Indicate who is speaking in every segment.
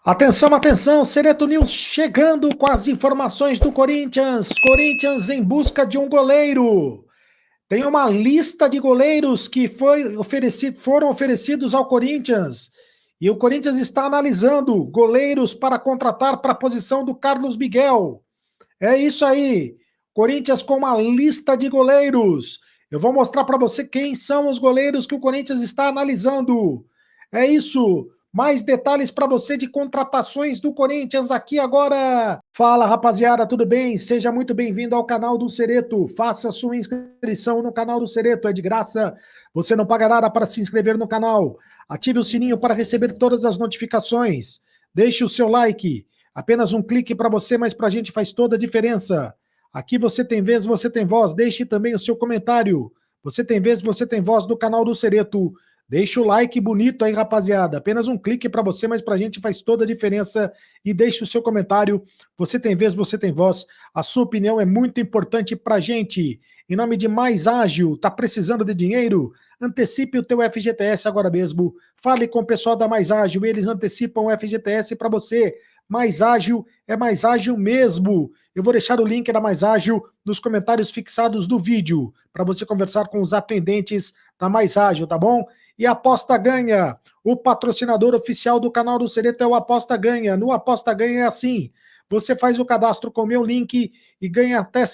Speaker 1: Atenção, atenção, Sereto News chegando com as informações do Corinthians. Corinthians em busca de um goleiro. Tem uma lista de goleiros que foram oferecidos ao Corinthians. E o Corinthians está analisando goleiros para contratar para a posição do Carlos Miguel. É isso aí. Corinthians com uma lista de goleiros. Eu vou mostrar para você quem são os goleiros que o Corinthians está analisando. É isso. Mais detalhes para você de contratações do Corinthians aqui agora. Fala, rapaziada, tudo bem? Seja muito bem-vindo ao canal do Sereto. Faça sua inscrição no canal do Sereto, é de graça. Você não paga nada para se inscrever no canal. Ative o sininho para receber todas as notificações. Deixe o seu like. Apenas um clique para você, mas para a gente faz toda a diferença. Aqui você tem vez, você tem voz. Deixe também o seu comentário. Você tem vez, você tem voz do canal do Sereto. Deixa o like bonito aí, rapaziada. Apenas um clique para você, mas pra gente faz toda a diferença. E deixe o seu comentário. Você tem vez, você tem voz. A sua opinião é muito importante pra gente. Em nome de Mais Ágil, tá precisando de dinheiro? Antecipe o teu FGTS agora mesmo. Fale com o pessoal da Mais Ágil, eles antecipam o FGTS para você. Mais Ágil é mais ágil mesmo. Eu vou deixar o link da Mais Ágil nos comentários fixados do vídeo, para você conversar com os atendentes da Mais Ágil, tá bom? E Aposta Ganha, o patrocinador oficial do canal do Sereto é o Aposta Ganha. No Aposta Ganha é assim, você faz o cadastro com o meu link e ganha até R$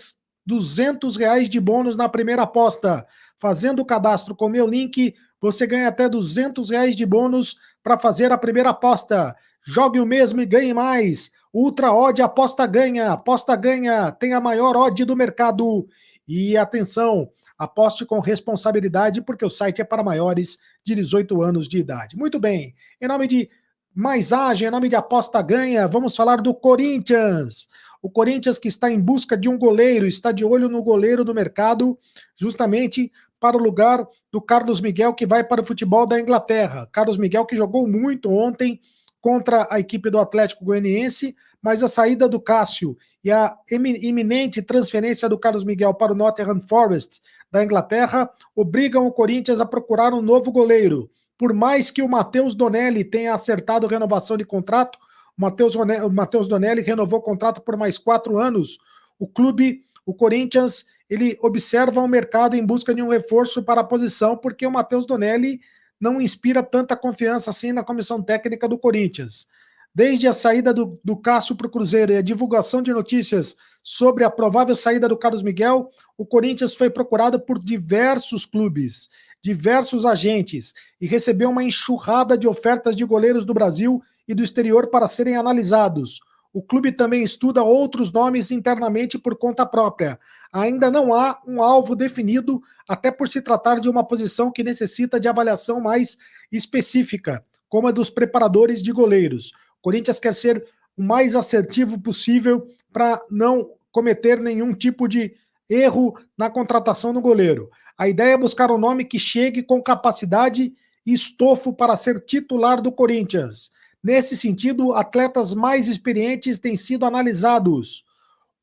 Speaker 1: 200 de bônus na primeira aposta. Fazendo o cadastro com o meu link, você ganha até R$ 200 de bônus para fazer a primeira aposta. Jogue o mesmo e ganhe mais. Ultra Odd Aposta Ganha, tem a maior odd do mercado. E atenção, aposte com responsabilidade, porque o site é para maiores de 18 anos de idade. Muito bem, em nome de Mais Ágil, em nome de Aposta Ganha, vamos falar do Corinthians. O Corinthians que está em busca de um goleiro, está de olho no goleiro do mercado, justamente para o lugar do Carlos Miguel, que vai para o futebol da Inglaterra. Carlos Miguel que jogou muito ontem contra a equipe do Atlético Goianiense, mas a saída do Cássio e a iminente transferência do Carlos Miguel para o Nottingham Forest da Inglaterra obrigam o Corinthians a procurar um novo goleiro. Por mais que o Matheus Donelli tenha acertado renovação de contrato, o Matheus Donelli renovou o contrato por mais 4 anos, o Corinthians, ele observa o mercado em busca de um reforço para a posição, porque o Matheus Donelli não inspira tanta confiança assim na comissão técnica do Corinthians. Desde a saída do Cássio para o Cruzeiro e a divulgação de notícias sobre a provável saída do Carlos Miguel, o Corinthians foi procurado por diversos clubes, diversos agentes, e recebeu uma enxurrada de ofertas de goleiros do Brasil e do exterior para serem analisados. O clube também estuda outros nomes internamente por conta própria. Ainda não há um alvo definido, até por se tratar de uma posição que necessita de avaliação mais específica, como a dos preparadores de goleiros. O Corinthians quer ser o mais assertivo possível para não cometer nenhum tipo de erro na contratação do goleiro. A ideia é buscar um nome que chegue com capacidade e estofo para ser titular do Corinthians. Nesse sentido, atletas mais experientes têm sido analisados.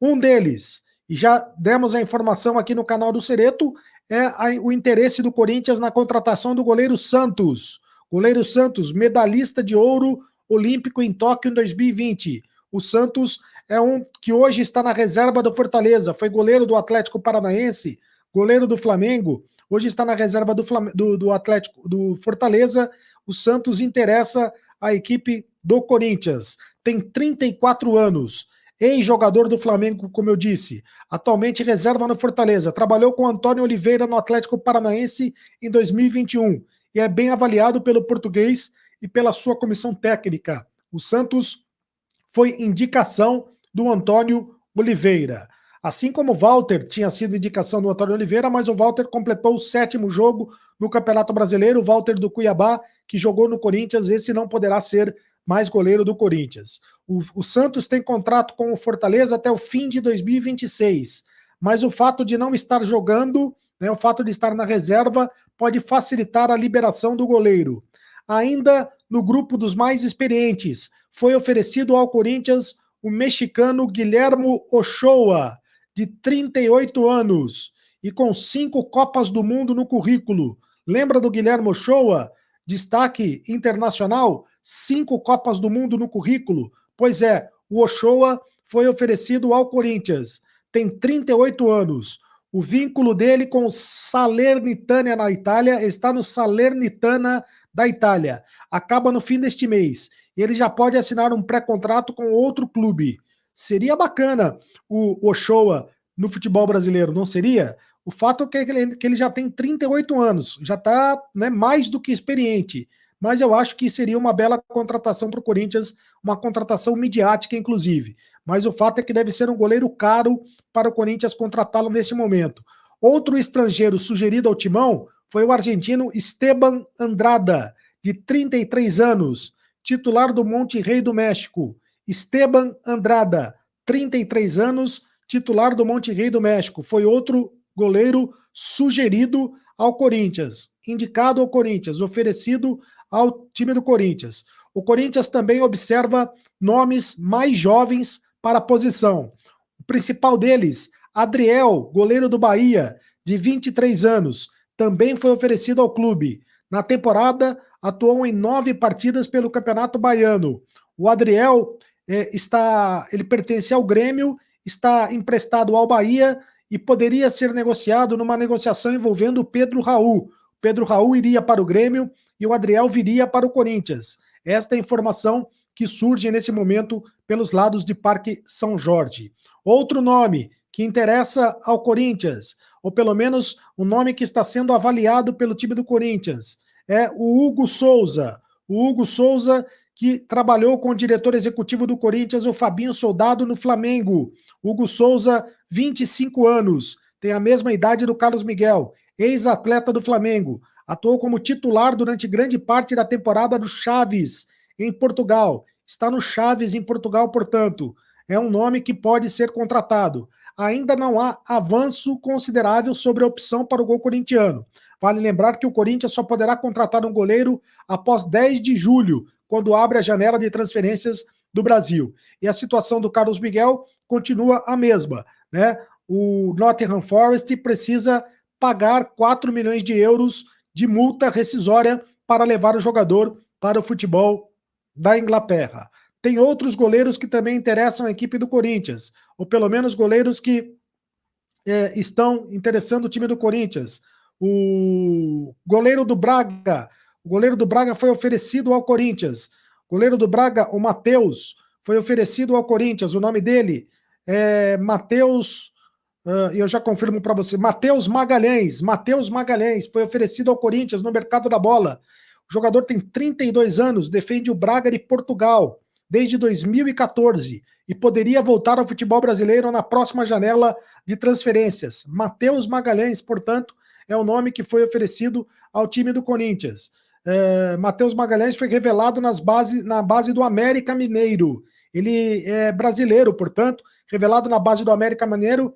Speaker 1: Um deles, e já demos a informação aqui no canal do Sereto, é o interesse do Corinthians na contratação do goleiro Santos. Goleiro Santos, medalhista de ouro olímpico em Tóquio em 2020. O Santos é um que hoje está na reserva do Fortaleza, foi goleiro do Atlético Paranaense, goleiro do Flamengo, hoje está na reserva do Atlético do Fortaleza. O Santos interessa a equipe do Corinthians. Tem 34 anos, ex-jogador do Flamengo, como eu disse, atualmente reserva no Fortaleza, trabalhou com Antônio Oliveira no Atlético Paranaense em 2021 e é bem avaliado pelo português e pela sua comissão técnica. O Santos foi indicação do Antônio Oliveira. Assim como o Walter tinha sido indicação do Antônio Oliveira, mas o Walter completou o 7º jogo no Campeonato Brasileiro, o Walter do Cuiabá, que jogou no Corinthians, esse não poderá ser mais goleiro do Corinthians. O Santos tem contrato com o Fortaleza até o fim de 2026, mas o fato de não estar jogando, né, o fato de estar na reserva, pode facilitar a liberação do goleiro. Ainda no grupo dos mais experientes, foi oferecido ao Corinthians o mexicano Guilhermo Ochoa, de 38 anos e com 5 Copas do Mundo no currículo. Lembra do Guilhermo Ochoa? Destaque internacional, 5 Copas do Mundo no currículo? Pois é, o Ochoa foi oferecido ao Corinthians, tem 38 anos. O vínculo dele com o Salernitana na Itália está no Salernitana da Itália. Acaba no fim deste mês. Ele já pode assinar um pré-contrato com outro clube. Seria bacana o Ochoa no futebol brasileiro, não seria? O fato é que ele já tem 38 anos, já está, né, mais do que experiente. Mas eu acho que seria uma bela contratação para o Corinthians, uma contratação midiática, inclusive. Mas o fato é que deve ser um goleiro caro para o Corinthians contratá-lo nesse momento. Outro estrangeiro sugerido ao Timão foi o argentino Esteban Andrada, de 33 anos, titular do Monterrey do México. Esteban Andrada, 33 anos, titular do Monterrey do México. Foi outro goleiro sugerido ao Corinthians, indicado ao Corinthians, oferecido ao time do Corinthians. O Corinthians também observa nomes mais jovens para a posição. O principal deles, Adriel, goleiro do Bahia, de 23 anos, também foi oferecido ao clube. Na temporada, atuou em 9 partidas pelo Campeonato Baiano. O Adriel ele pertence ao Grêmio, está emprestado ao Bahia e poderia ser negociado numa negociação envolvendo o Pedro Raul. Pedro Raul iria para o Grêmio e o Adriel viria para o Corinthians. Esta é a informação que surge nesse momento pelos lados de Parque São Jorge. Outro nome que interessa ao Corinthians, ou pelo menos o nome que está sendo avaliado pelo time do Corinthians, é o Hugo Souza. O Hugo Souza, que trabalhou com o diretor executivo do Corinthians, o Fabinho Soldado, no Flamengo. Hugo Souza, 25 anos, tem a mesma idade do Carlos Miguel, ex-atleta do Flamengo. Atuou como titular durante grande parte da temporada do Chaves, em Portugal. Está no Chaves, em Portugal, portanto. É um nome que pode ser contratado. Ainda não há avanço considerável sobre a opção para o gol corintiano. Vale lembrar que o Corinthians só poderá contratar um goleiro após 10 de julho, quando abre a janela de transferências do Brasil. E a situação do Carlos Miguel continua a mesma, né? O Nottingham Forest precisa pagar 4 milhões de euros de multa rescisória para levar o jogador para o futebol da Inglaterra. Tem outros goleiros que também interessam a equipe do Corinthians, ou pelo menos goleiros que estão interessando o time do Corinthians. O goleiro do Braga foi oferecido ao Corinthians. O goleiro do Braga, o Matheus, foi oferecido ao Corinthians. O nome dele é Matheus, eu já confirmo para você, Matheus Magalhães. Matheus Magalhães foi oferecido ao Corinthians no mercado da bola. O jogador tem 32 anos, defende o Braga de Portugal desde 2014 e poderia voltar ao futebol brasileiro na próxima janela de transferências. Matheus Magalhães, portanto, é o nome que foi oferecido ao time do Corinthians. Matheus Magalhães foi revelado na base do América Mineiro. Ele é brasileiro, portanto, revelado na base do América Mineiro,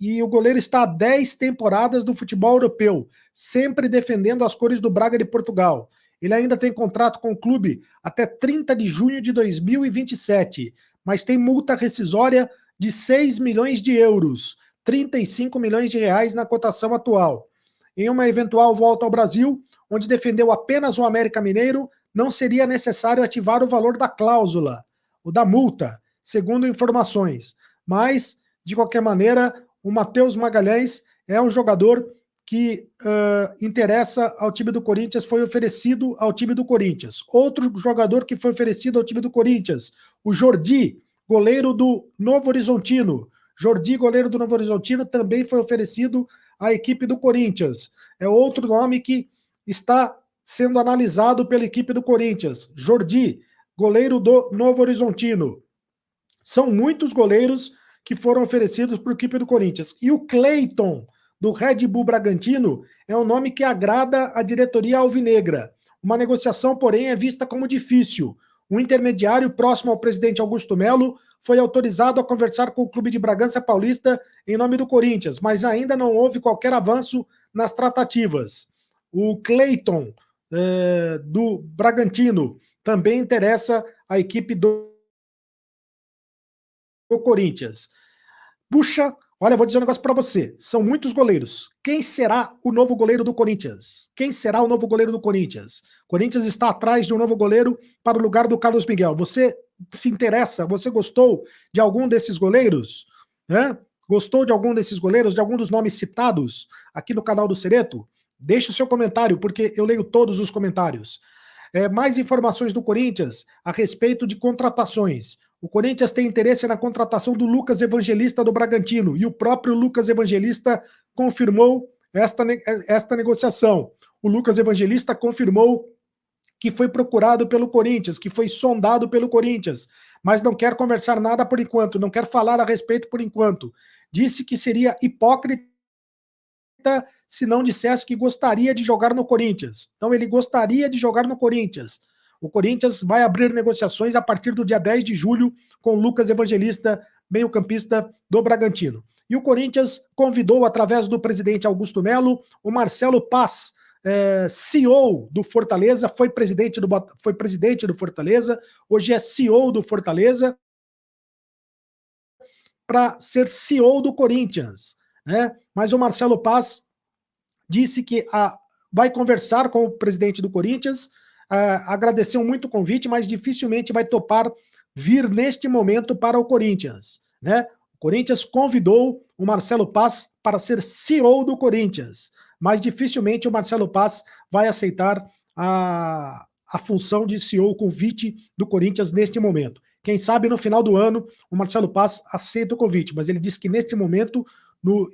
Speaker 1: e o goleiro está há 10 temporadas no futebol europeu, sempre defendendo as cores do Braga de Portugal. Ele ainda tem contrato com o clube até 30 de junho de 2027, mas tem multa rescisória de 6 milhões de euros, 35 milhões de reais na cotação atual. Em uma eventual volta ao Brasil, onde defendeu apenas o América Mineiro, não seria necessário ativar o valor da cláusula, ou da multa, segundo informações. Mas, de qualquer maneira, o Matheus Magalhães é um jogador que interessa ao time do Corinthians, foi oferecido ao time do Corinthians. Outro jogador que foi oferecido ao time do Corinthians, o Jordi, goleiro do Novo Horizontino. Jordi, goleiro do Novo Horizontino, também foi oferecido à equipe do Corinthians. É outro nome que está sendo analisado pela equipe do Corinthians. Jordi, goleiro do Novo Horizontino. São muitos goleiros que foram oferecidos para a equipe do Corinthians. E o Cleiton, do Red Bull Bragantino, é um nome que agrada a diretoria alvinegra. Uma negociação, porém, é vista como difícil. Um intermediário próximo ao presidente Augusto Melo foi autorizado a conversar com o clube de Bragança Paulista em nome do Corinthians, mas ainda não houve qualquer avanço nas tratativas. O Cleiton, do Bragantino, também interessa a equipe do Corinthians. Puxa, Olha, eu vou dizer um negócio para você. São muitos goleiros. Quem será o novo goleiro do Corinthians? Quem será o novo goleiro do Corinthians? O Corinthians está atrás de um novo goleiro para o lugar do Carlos Miguel. Você se interessa? Você gostou de algum desses goleiros? Hã? Gostou de algum desses goleiros, de algum dos nomes citados aqui no canal do Cereto? Deixe o seu comentário, porque eu leio todos os comentários. Mais informações do Corinthians a respeito de contratações. O Corinthians tem interesse na contratação do Lucas Evangelista do Bragantino e o próprio Lucas Evangelista confirmou esta negociação. O Lucas Evangelista confirmou que foi procurado pelo Corinthians, que foi sondado pelo Corinthians, mas não quer conversar nada por enquanto, não quer falar a respeito por enquanto. Disse que seria hipócrita se não dissesse que gostaria de jogar no Corinthians. Então ele gostaria de jogar no Corinthians. O Corinthians vai abrir negociações a partir do dia 10 de julho com o Lucas Evangelista, meio-campista do Bragantino. E o Corinthians convidou, através do presidente Augusto Melo, o Marcelo Paz, CEO do Fortaleza, foi presidente do Fortaleza, hoje é CEO do Fortaleza, para ser CEO do Corinthians. Né? Mas o Marcelo Paz disse que vai conversar com o presidente do Corinthians, agradeceu muito o convite, mas dificilmente vai topar vir neste momento para o Corinthians. Né? O Corinthians convidou o Marcelo Paz para ser CEO do Corinthians, mas dificilmente o Marcelo Paz vai aceitar a função de CEO, o convite do Corinthians neste momento. Quem sabe no final do ano o Marcelo Paz aceita o convite, mas ele disse que neste momento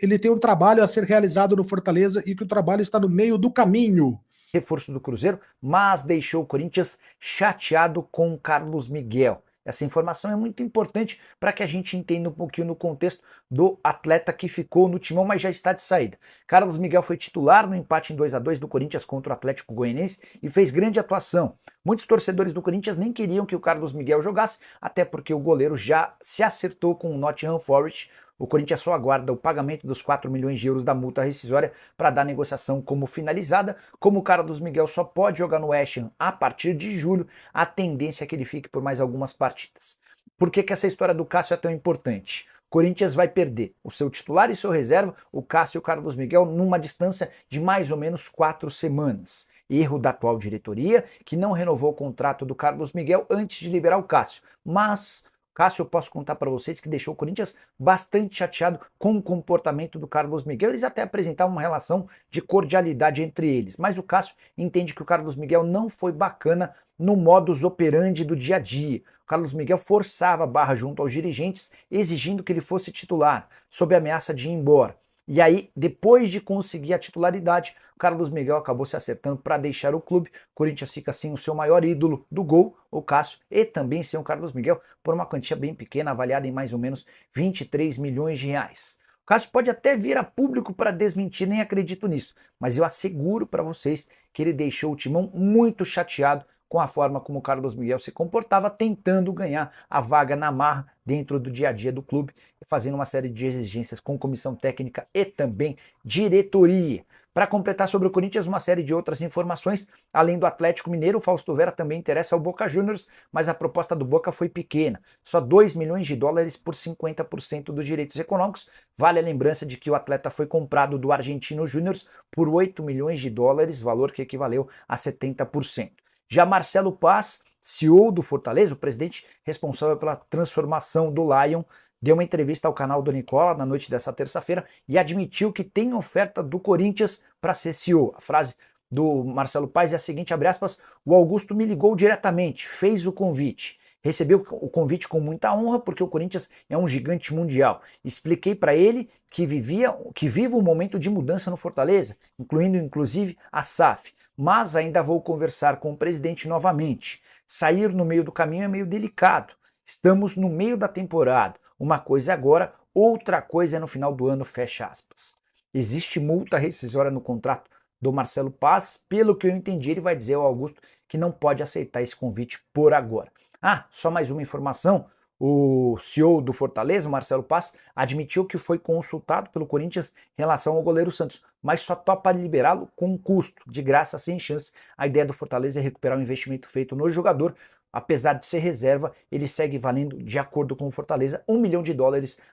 Speaker 1: ele tem um trabalho a ser realizado no Fortaleza e que o trabalho está no meio do caminho.
Speaker 2: Reforço do Cruzeiro, mas deixou o Corinthians chateado com o Carlos Miguel. Essa informação é muito importante para que a gente entenda um pouquinho no contexto do atleta que ficou no timão, mas já está de saída. Carlos Miguel foi titular no empate em 2-2 do Corinthians contra o Atlético Goianiense e fez grande atuação. Muitos torcedores do Corinthians nem queriam que o Carlos Miguel jogasse, até porque o goleiro já se acertou com o Nottingham Forest. O Corinthians só aguarda o pagamento dos 4 milhões de euros da multa rescisória para dar a negociação como finalizada. Como o Carlos Miguel só pode jogar no West Ham a partir de julho, a tendência é que ele fique por mais algumas partidas. Por que essa história do Cássio é tão importante? O Corinthians vai perder o seu titular e seu reserva, o Cássio e o Carlos Miguel, numa distância de mais ou menos 4 semanas. Erro da atual diretoria, que não renovou o contrato do Carlos Miguel antes de liberar o Cássio. Mas Cássio, eu posso contar para vocês que deixou o Corinthians bastante chateado com o comportamento do Carlos Miguel. Eles até apresentavam uma relação de cordialidade entre eles, mas o Cássio entende que o Carlos Miguel não foi bacana no modus operandi do dia a dia. O Carlos Miguel forçava a barra junto aos dirigentes, exigindo que ele fosse titular, sob ameaça de ir embora. E aí, depois de conseguir a titularidade, o Carlos Miguel acabou se acertando para deixar o clube. O Corinthians fica sem o seu maior ídolo do gol, o Cássio, e também sem o Carlos Miguel, por uma quantia bem pequena, avaliada em mais ou menos 23 milhões de reais. O Cássio pode até vir a público para desmentir, nem acredito nisso, mas eu asseguro para vocês que ele deixou o Timão muito chateado com a forma como o Carlos Miguel se comportava, tentando ganhar a vaga na marra dentro do dia a dia do clube, fazendo uma série de exigências com comissão técnica e também diretoria. Para completar sobre o Corinthians, uma série de outras informações, além do Atlético Mineiro, o Fausto Vera também interessa ao Boca Juniors, mas a proposta do Boca foi pequena, só 2 milhões de dólares por 50% dos direitos econômicos. Vale a lembrança de que o atleta foi comprado do Argentino Júnior por 8 milhões de dólares, valor que equivaleu a 70%. Já Marcelo Paz, CEO do Fortaleza, o presidente responsável pela transformação do Lion, deu uma entrevista ao canal do Nicola na noite dessa terça-feira e admitiu que tem oferta do Corinthians para ser CEO. A frase do Marcelo Paz é a seguinte, abre aspas, o Augusto me ligou diretamente, fez o convite. Recebeu o convite com muita honra porque o Corinthians é um gigante mundial. Expliquei para ele que vive um momento de mudança no Fortaleza, incluindo inclusive a SAF. Mas ainda vou conversar com o presidente novamente. Sair no meio do caminho é meio delicado. Estamos no meio da temporada. Uma coisa é agora, outra coisa é no final do ano, fecha aspas. Existe multa rescisória no contrato do Marcelo Paz. Pelo que eu entendi, ele vai dizer ao Augusto que não pode aceitar esse convite por agora. Ah, só mais uma informação. O CEO do Fortaleza, Marcelo Paz, admitiu que foi consultado pelo Corinthians em relação ao goleiro Santos, mas só topa liberá-lo com um custo, de graça, sem chance. A ideia do Fortaleza é recuperar o investimento feito no jogador. apesar de ser reserva, ele segue valendo, de acordo com o Fortaleza, US$ 1 milhão,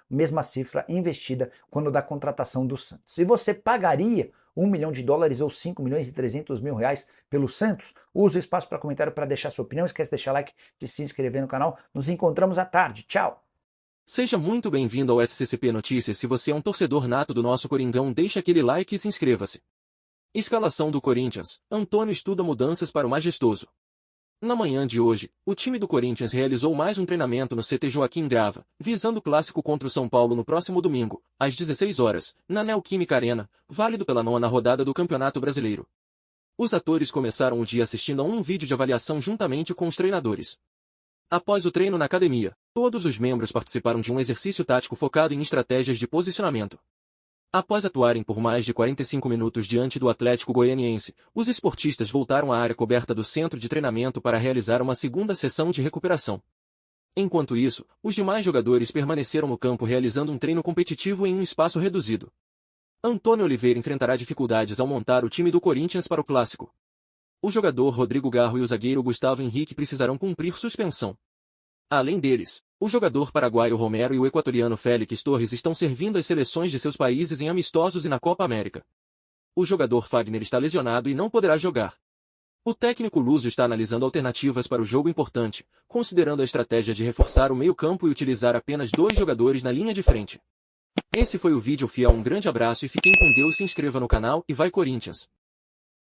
Speaker 2: mesma cifra investida quando da contratação do Santos. E você pagaria US$ 1 milhão ou 5.300.000 pelo Santos? Use o espaço para comentário para deixar sua opinião. Esquece de deixar like, de se inscrever no canal. Nos encontramos à tarde. Tchau!
Speaker 3: Seja muito bem-vindo ao SCCP Notícias. Se você é um torcedor nato do nosso Coringão, deixe aquele like e se inscreva-se. Escalação do Corinthians. Antônio estuda mudanças para o Majestoso. Na manhã de hoje, o time do Corinthians realizou mais um treinamento no CT Joaquim Grava, visando o clássico contra o São Paulo no próximo domingo, às 16 horas, na Neoquímica Arena, válido pela 9ª rodada do Campeonato Brasileiro. Os atores começaram o dia assistindo a um vídeo de avaliação juntamente com os treinadores. Após o treino na academia, todos os membros participaram de um exercício tático focado em estratégias de posicionamento. Após atuarem por mais de 45 minutos diante do Atlético Goianiense, os esportistas voltaram à área coberta do centro de treinamento para realizar uma segunda sessão de recuperação. Enquanto isso, os demais jogadores permaneceram no campo realizando um treino competitivo em um espaço reduzido. Antônio Oliveira enfrentará dificuldades ao montar o time do Corinthians para o clássico. O jogador Rodrigo Garro e o zagueiro Gustavo Henrique precisarão cumprir suspensão. Além deles, o jogador paraguaio Romero e o equatoriano Félix Torres estão servindo as seleções de seus países em amistosos e na Copa América. O jogador Fagner está lesionado e não poderá jogar. O técnico luso está analisando alternativas para o jogo importante, considerando a estratégia de reforçar o meio-campo e utilizar apenas 2 jogadores na linha de frente. Esse foi o vídeo fiel. Um grande abraço e fiquem com Deus. Se inscreva no canal e vai Corinthians!